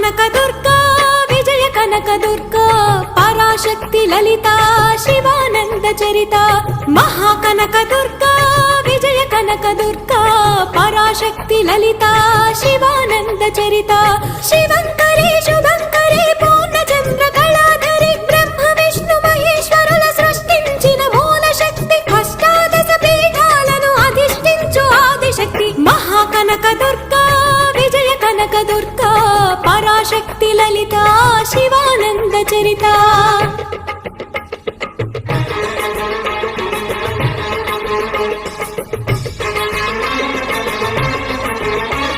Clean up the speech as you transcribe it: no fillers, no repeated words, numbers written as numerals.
కనక దుర్గా విజయ కనక దుర్గా పరాశక్తి లలిత శివానంద చరిత మహాకనక దుర్గా విజయ కనక దుర్గా పరాశక్తి లలిత శివానంద చరిత శివంకరి శుభంకరి పూర్ణచంద్ర కళాధరి బ్రహ్మ విష్ణు మహేశ్వరుల సృష్టించిన మూల శక్తి అష్టాదశ పీఠాలను అధిష్ఠించు ఆదిశక్తి మహాకనక దుర్గా విజయ కనక దుర్గా పరాశక్తి లలిత శివానంద చరిత